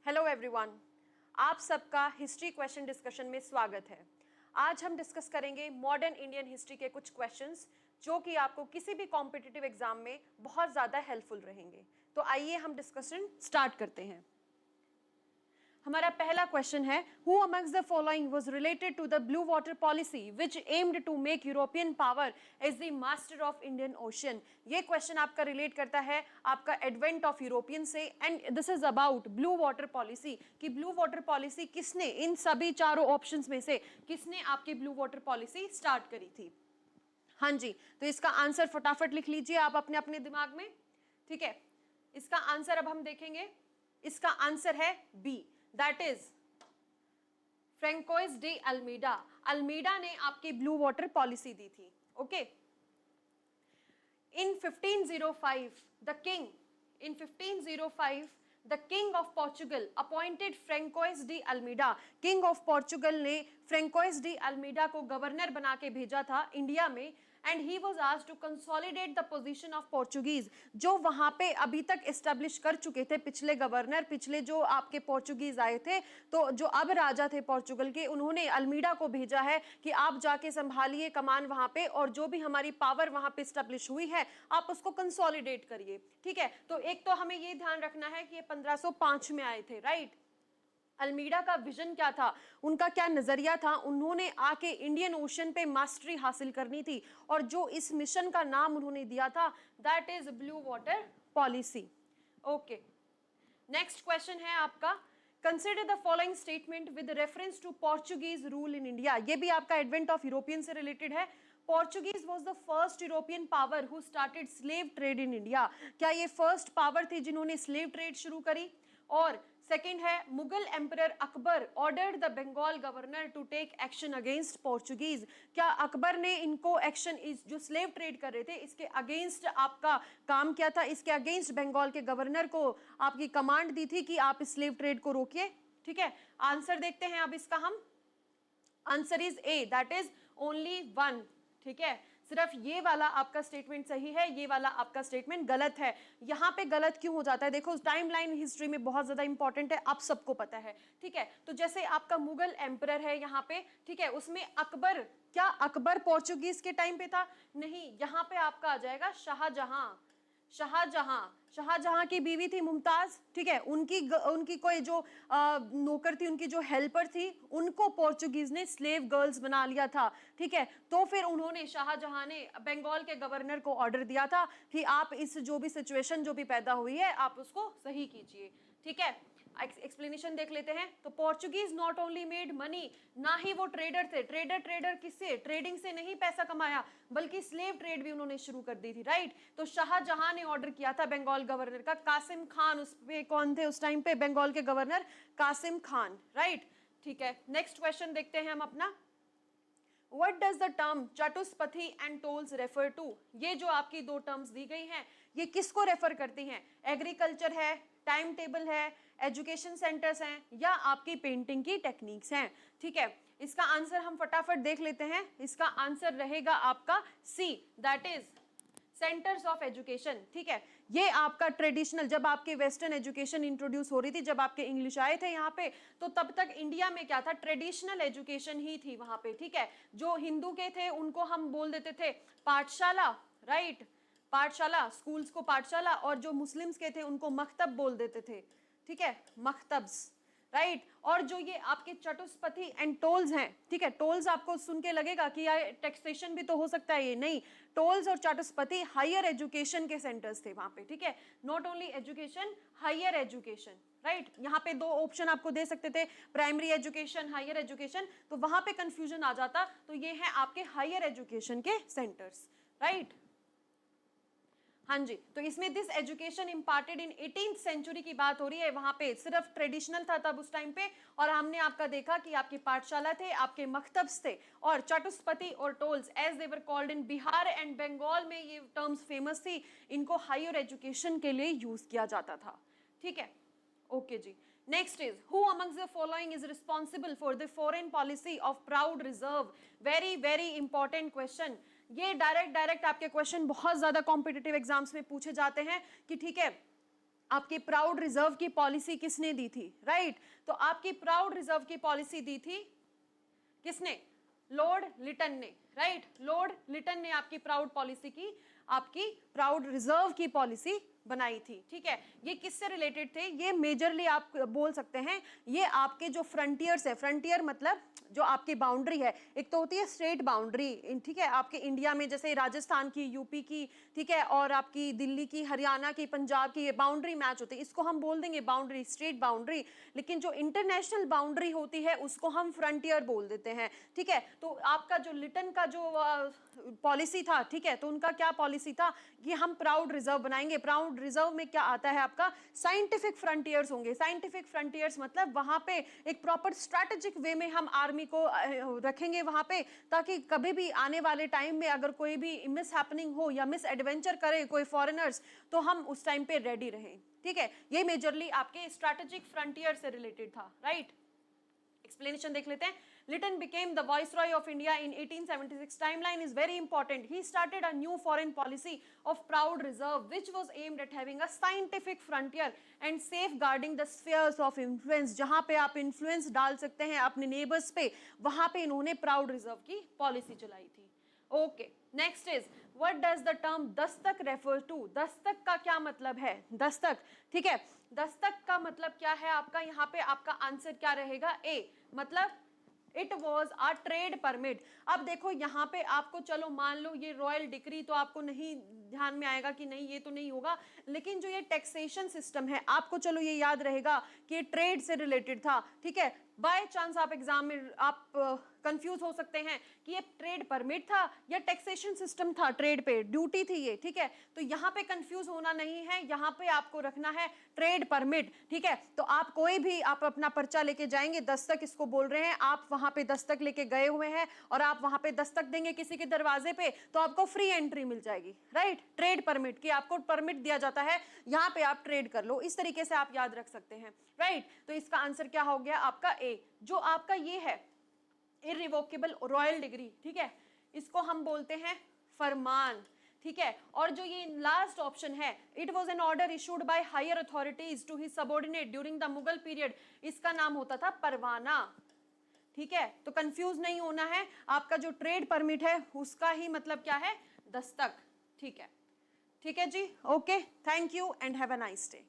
Hello everyone, आप सबका history question discussion में स्वागत है। आज हम डिस्कस करेंगे मॉडर्न इंडियन हिस्ट्री के कुछ क्वेश्चंस जो कि आपको किसी भी कॉम्पिटिटिव एग्जाम में बहुत ज़्यादा हेल्पफुल रहेंगे। तो आइए हम डिस्कशन स्टार्ट करते हैं। हमारा पहला क्वेश्चन है, who amongst the following was related to the blue water policy which aimed to make European power as the master of Indian ocean. ये क्वेश्चन आपका रिलेट करता है आपका एडवेंट ऑफ यूरोपियन से, and this is about blue water policy कि blue water policy किसने, इन सभी चारों ऑप्शंस में से किसने आपकी ब्लू वाटर पॉलिसी स्टार्ट करी थी। हाँ जी, तो इसका आंसर फटाफट लिख लीजिए आप अपने अपने दिमाग में। ठीक है, इसका आंसर अब हम देखेंगे। इसका आंसर है B, that is Francois de Almeida. Almeida ने आपकी ब्लू वाटर पॉलिसी दी थी। Okay, in 1505 the king of Portugal appointed Francois de Almeida. King of Portugal ने फ्रैंकोइस डी अल्मीडा को गवर्नर बना के भेजा था इंडिया में, and he was asked to consolidate the position of Portuguese. जो वहां पे अभी तक एस्टेब्लिश कर चुके थे पिछले गवर्नर, पिछले जो आपके पोर्चुगीज आए थे, तो जो अब राजा थे पोर्चुगल के, उन्होंने अल्मीडा को भेजा है कि आप जाके संभालिए कमान वहां पे, और जो भी हमारी पावर वहां पे एस्टेब्लिश हुई है आप उसको कंसोलिडेट करिए। ठीक है, तो एक तो हमें ये ध्यान रखना है कि ये 1505 में आए थे, राइट। अल्मीडा का विजन क्या था, उनका क्या नजरिया था, उन्होंने आके इंडियन ओशन पे मास्टरी हासिल करनी थी, और जो इस मिशन का नाम उन्होंने दिया था that is blue water policy. Okay, next question है आपका, consider the following statement with reference to Portuguese rule in India. ये भी आपका एडवेंट ऑफ यूरोपियन से रिलेटेड है। Portuguese was the first European power who started slave trade in India. क्या ये first power थी जिन्होंने स्लेव ट्रेड शुरू करी। और सेकंड है, Mughal emperor Akbar ordered the Bengal governor to take action against Portuguese. क्या अकबर ने इनको एक्शन, इस जो स्लेव ट्रेड कर रहे थे इसके अगेंस्ट आपका काम किया था, इसके अगेंस्ट बंगाल के गवर्नर को आपकी कमांड दी थी कि आप इस स्लेव ट्रेड को रोकिए। ठीक है, आंसर देखते हैं अब इसका हम। Answer is a, that is only one. ठीक है, सिर्फ ये वाला आपका स्टेटमेंट सही है, ये वाला आपका स्टेटमेंट गलत है। यहां पे गलत क्यों हो जाता है, देखो टाइमलाइन हिस्ट्री में बहुत ज्यादा इंपॉर्टेंट है, आप सबको पता है। ठीक है, तो जैसे आपका मुगल एम्परर है यहाँ पे, ठीक है, उसमें अकबर, क्या अकबर पोर्चुगीज के टाइम पे था? नहीं, यहाँ पे आपका आ जाएगा शाहजहां। शाहजहां की बीवी थी मुमताज। ठीक है, उनकी कोई जो नौकर थी, उनकी जो हेल्पर थी, उनको पोर्चुगीज ने स्लेव गर्ल्स बना लिया था। ठीक है, तो फिर उन्होंने, शाहजहां ने बंगाल के गवर्नर को ऑर्डर दिया था कि आप इस जो भी सिचुएशन जो भी पैदा हुई है आप उसको सही कीजिए। ठीक है, एक्सप्लेनेशन देख लेते हैं। तो Portuguese not only made money, ना ही वो ट्रेडर थे, ट्रेडर किससे, ट्रेडिंग से नहीं पैसा कमाया, बल्कि स्लेव ट्रेड भी उन्होंने शुरू कर दी थी, राइट। तो शाहजहां ने ऑर्डर किया था बंगाल गवर्नर का, कासिम खान उस पे कौन थे उस टाइम पे, बंगाल के गवर्नर कासिम खान, राइट। ठीक है, नेक्स्ट क्वेश्चन देखते हैं हम अपना। What does the term चतुष्पथी and tolls refer to? ये जो आपकी दो टर्म्स दी गई हैं ये किसको रेफर करती हैं? एग्रीकल्चर है, टाइम टेबल है, एजुकेशन सेंटर्स हैं, या आपकी पेंटिंग की टेक्निक्स हैं। ठीक है, इसका आंसर हम फटाफट देख लेते हैं। इसका आंसर रहेगा आपका C, that is centres of education. ठीक है, ये आपका ट्रेडिशनल, जब आपके वेस्टर्न एजुकेशन इंट्रोड्यूस हो रही थी, जब आपके इंग्लिश आए थे यहाँ पे, तो तब तक इंडिया में क्या था, ट्रेडिशनल एजुकेशन ही थी वहां पे। ठीक है, जो हिंदू के थे उनको हम बोल देते थे पाठशाला, राइट, पाठशाला, स्कूल्स को पाठशाला, और जो मुस्लिम्स के थे उनको मकतब बोल देते थे। ठीक है, मकतब्स, राइट। और जो ये आपके चतुष्पथी एंड टोल्स हैं, ठीक है, टोल्स आपको सुन के लगेगा कि यार टैक्सेशन भी तो हो सकता है, ये नहीं, टोल्स और चतुष्पथी हायर एजुकेशन के सेंटर्स थे वहां पे। ठीक है, not only education, higher education, right. यहाँ पे दो ऑप्शन आपको दे सकते थे, प्राइमरी एजुकेशन, हायर एजुकेशन, तो वहां पे कंफ्यूजन आ जाता, तो ये है आपके हायर एजुकेशन के सेंटर्स, राइट। हाँ जी, तो इसमें this education imparted in 18th century की बात हो रही है। वहां पे सिर्फ ट्रेडिशनल था तब उस टाइम पे, और हमने आपका देखा कि आपकी पाठशाला थे, आपके मकतब्स थे, और चतुष्पथी और टोल्स as they were called in Bihar and Bengal में ये टर्म्स फेमस थी, इनको हायर एजुकेशन के लिए यूज किया जाता था। ठीक है, ओके जी। Next is, who amongst the following is responsible for the foreign policy of proud reserve. Very very important question. ये डायरेक्ट आपके क्वेश्चन बहुत ज्यादा कॉम्पिटिटिव एग्जाम्स में पूछे जाते हैं कि ठीक है, आपकी प्राउड रिजर्व की पॉलिसी किसने दी थी, राइट? तो आपकी प्राउड रिजर्व की पॉलिसी दी थी किसने? लॉर्ड लिटन ने, राइट? लॉर्ड लिटन ने आपकी प्राउड पॉलिसी की, आपकी प्राउड रिजर्व की पॉलिसी बनाई थी, ठीक है? ये किससे रिलेटेड थे? ये मेजरली आप बोल सकते हैं ये आपके जो फ्रंटियर्स है, फ्रंटियर मतलब जो आपकी बाउंड्री है, एक तो होती है स्टेट बाउंड्री, ठीक है, आपके इंडिया में जैसे राजस्थान की, यूपी की, ठीक है, और आपकी दिल्ली की, हरियाणा की, पंजाब की, ये बाउंड्री मैच होती है, इसको हम बोल देंगे बाउंड्री, स्टेट बाउंड्री। लेकिन जो इंटरनेशनल बाउंड्री होती है उसको हम फ्रंटियर बोल देते हैं, ठीक है? तो आपका जो लिटन का जो पॉलिसी था, ठीक है, तो उनका क्या पॉलिसी था कि हम प्राउड रिजर्व बनाएंगे। प्राउड रिजर्व में क्या आता है आपका? साइंटिफिक फ्रंटियर्स होंगे। साइंटिफिक फ्रंटियर्स मतलब वहां पे एक प्रॉपर स्ट्रैटेजिक वे में हम आर्मी को रखेंगे वहां पे, ताकि कभी भी आने वाले टाइम में अगर कोई भी मिस हैपनिंग हो या मिस एडवेंचर करे कोई फॉरेनर्स, तो हम उस टाइम पे रेडी रहें, ठीक है? ये मेजरली आपके स्ट्रैटेजिक फ्रंटियर से रिलेटेड था, राइट? एक्सप्लेनेशन देख लेते हैं। Lytton became the Viceroy of India in 1876. Timeline is very important. He started a new foreign policy of proud reserve, which was aimed at having a scientific frontier and safeguarding the spheres of influence. जहां पे आप influence डाल सकते हैं अपने neighbors पे, वहां पे इन्होंने proud reserve की पॉलिसी चलाई थी। Okay, next is what does the term Dastak refer to? Dastak का क्या मतलब है? दस्तक, ठीक है, दस्तक का मतलब क्या है आपका? यहाँ पे आपका आंसर क्या रहेगा? ए, मतलब it was a trade permit. अब देखो यहाँ पे आपको, चलो मान लो ये रॉयल डिक्री तो आपको नहीं ध्यान में आएगा कि नहीं ये तो नहीं होगा, लेकिन जो ये टैक्सेशन सिस्टम है आपको चलो ये याद रहेगा कि ये ट्रेड से रिलेटेड था, ठीक है? बाय चांस आप एग्जाम में आप कंफ्यूज हो सकते हैं कि ये ट्रेड परमिट था या टैक्सेशन सिस्टम था, ट्रेड पे ड्यूटी थी ये, ठीक है? तो यहाँ पे कंफ्यूज होना नहीं है, यहाँ पे आपको रखना है ट्रेड परमिट, ठीक है? तो आप कोई भी आप अपना पर्चा लेके जाएंगे, दस्तक इसको बोल रहे हैं, आप वहां पे दस्तक लेके गए हुए हैं और आप वहां पे दस्तक देंगे किसी के दरवाजे पे, तो आपको फ्री एंट्री मिल जाएगी, राइट? ट्रेड परमिट की आपको परमिट दिया जाता है, यहाँ पे आप ट्रेड कर लो, इस तरीके से आप याद रख सकते हैं, राइट? तो इसका आंसर क्या हो गया आपका? ए। जो आपका ये है इररिवोकेबल रॉयल डिग्री, ठीक है, इसको हम बोलते हैं फरमान, ठीक है? और जो ये लास्ट ऑप्शन है, it was an order issued by higher authorities to his subordinate during the Mughal period, इसका नाम होता था परवाना, ठीक है? तो कंफ्यूज नहीं होना है, आपका जो ट्रेड परमिट है उसका ही मतलब क्या है? दस्तक, ठीक है? ठीक है जी, okay, thank you and have a nice day.